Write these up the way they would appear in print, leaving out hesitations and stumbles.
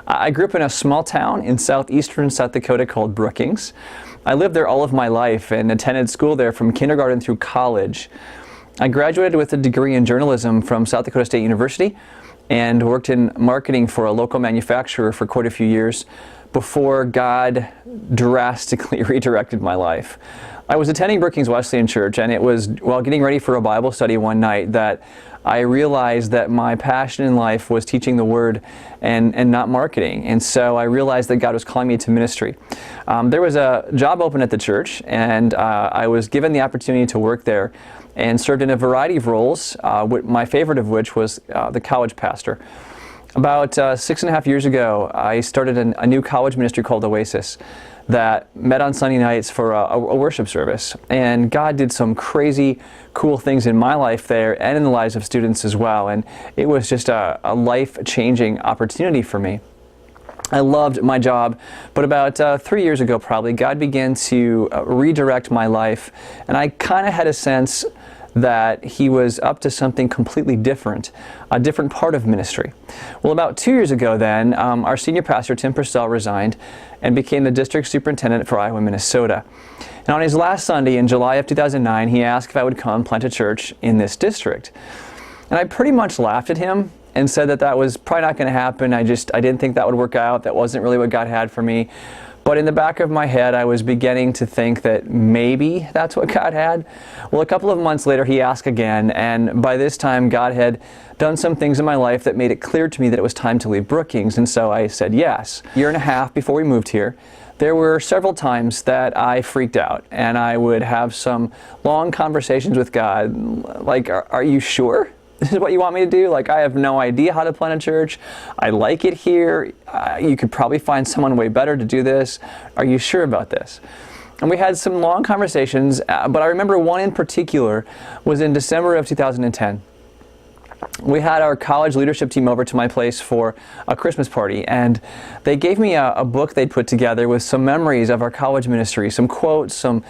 I grew up in a small town in southeastern South Dakota called Brookings. I lived there all of my life and attended school there from kindergarten through college. I graduated with a degree in journalism from South Dakota State University and worked in marketing for a local manufacturer for quite a few years before God drastically redirected my life. I was attending Brookings Wesleyan Church, and it was while getting ready for a Bible study one night that I realized that my passion in life was teaching the Word and not marketing. And so I realized that God was calling me to ministry. There was a job open at the church, and I was given the opportunity to work there and served in a variety of roles, my favorite of which was the college pastor. About 6.5 years ago, I started a new college ministry called Oasis that met on Sunday nights for a worship service. And God did some crazy, cool things in my life there and in the lives of students as well. And it was just a life-changing opportunity for me. I loved my job, but about 3 years ago probably, God began to redirect my life, and I kind of had a sense that He was up to something completely different, a different part of ministry. Well, about 2 years ago then, our senior pastor, Tim Purcell, resigned and became the district superintendent for Iowa, Minnesota. And on his last Sunday in July of 2009, he asked if I would come plant a church in this district. And I pretty much laughed at him and said that that was probably not going to happen. I didn't think that would work out. That wasn't really what God had for me. But in the back of my head, I was beginning to think that maybe that's what God had. Well, a couple of months later, he asked again, and by this time, God had done some things in my life that made it clear to me that it was time to leave Brookings, and so I said yes. A year and a half before we moved here, there were several times that I freaked out, and I would have some long conversations with God, like, are you sure this is what you want me to do? Like, I have no idea how to plant a church. I like it here. You could probably find someone way better to do this. Are you sure about this? And we had some long conversations, but I remember one in particular was in December of 2010. We had our college leadership team over to my place for a Christmas party, and they gave me a book they'd put together with some memories of our college ministry, some quotes, some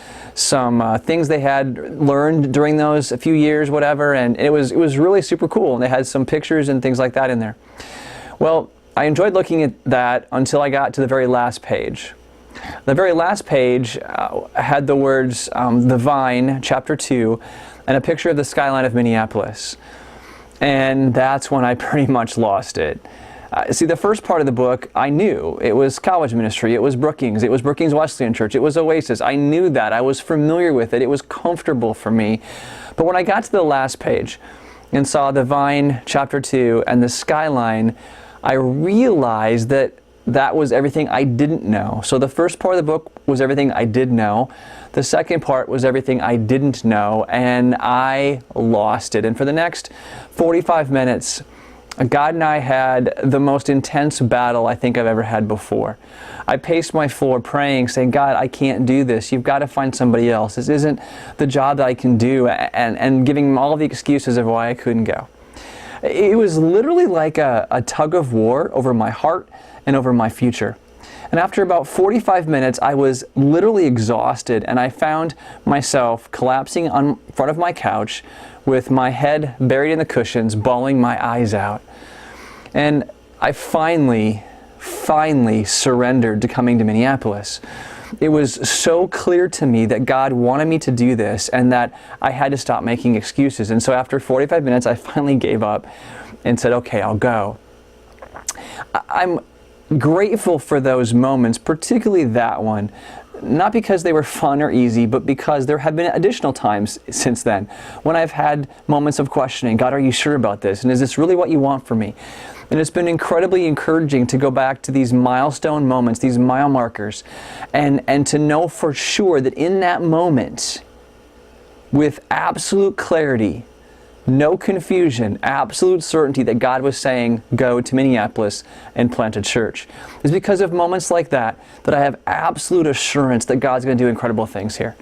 things they had learned during those a few years, whatever, and it was really super cool, and they had some pictures and things like that in there. Well, I enjoyed looking at that until I got to the very last page. The very last page had the words The Vine, Chapter 2, and a picture of the skyline of Minneapolis. And that's when I pretty much lost it. See, the first part of the book, I knew. It was college ministry, it was Brookings Wesleyan Church, it was Oasis. I knew that, I was familiar with it, it was comfortable for me. But when I got to the last page and saw the Vine, Chapter 2, and the skyline, I realized that that was everything I didn't know. So the first part of the book was everything I did know. The second part was everything I didn't know, and I lost it. And for the next 45 minutes, God and I had the most intense battle I think I've ever had before. I paced my floor praying, saying, God, I can't do this. You've got to find somebody else. This isn't the job that I can do, and giving him all the excuses of why I couldn't go. It was literally like a tug of war over my heart and over my future. And after about 45 minutes, I was literally exhausted, and I found myself collapsing on front of my couch with my head buried in the cushions, bawling my eyes out. And I finally surrendered to coming to Minneapolis. It was so clear to me that God wanted me to do this and that I had to stop making excuses. And so after 45 minutes, I finally gave up and said, okay, I'll go. I'm grateful for those moments, particularly that one, not because they were fun or easy, but because there have been additional times since then when I've had moments of questioning, God, are you sure about this? And is this really what you want for me? And it's been incredibly encouraging to go back to these milestone moments, these mile markers, and to know for sure that in that moment, with absolute clarity, no confusion, absolute certainty that God was saying, go to Minneapolis and plant a church. It's because of moments like that that I have absolute assurance that God's going to do incredible things here.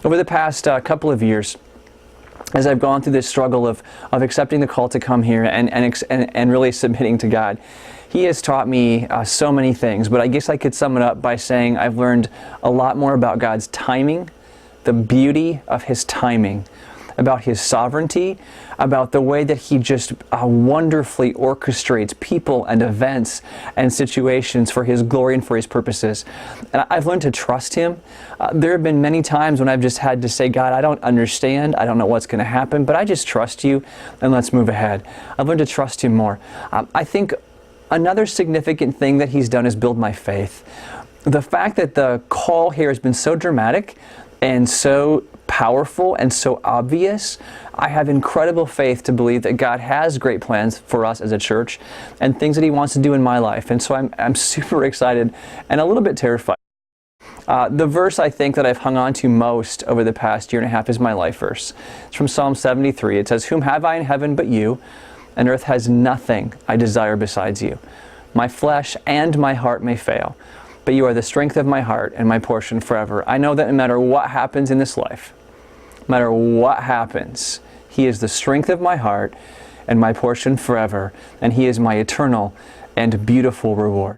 Over the past couple of years, as I've gone through this struggle of accepting the call to come here and really submitting to God, He has taught me so many things, but I guess I could sum it up by saying I've learned a lot more about God's timing, the beauty of His timing, about His sovereignty, about the way that He just wonderfully orchestrates people and events and situations for His glory and for His purposes. And I've learned to trust Him. There have been many times when I've just had to say, God, I don't understand, I don't know what's going to happen, but I just trust You, and let's move ahead. I've learned to trust Him more. I think another significant thing that He's done is build my faith. The fact that the call here has been so dramatic and so powerful and so obvious, I have incredible faith to believe that God has great plans for us as a church and things that He wants to do in my life. And so I'm super excited and a little bit terrified. The verse I think that I've hung on to most over the past year and a half is my life verse. It's from Psalm 73. It says, "Whom have I in heaven but You? And earth has nothing I desire besides You. My flesh and my heart may fail, but You are the strength of my heart and my portion forever." I know that no matter what happens in this life, no matter what happens, He is the strength of my heart and my portion forever, and He is my eternal and beautiful reward.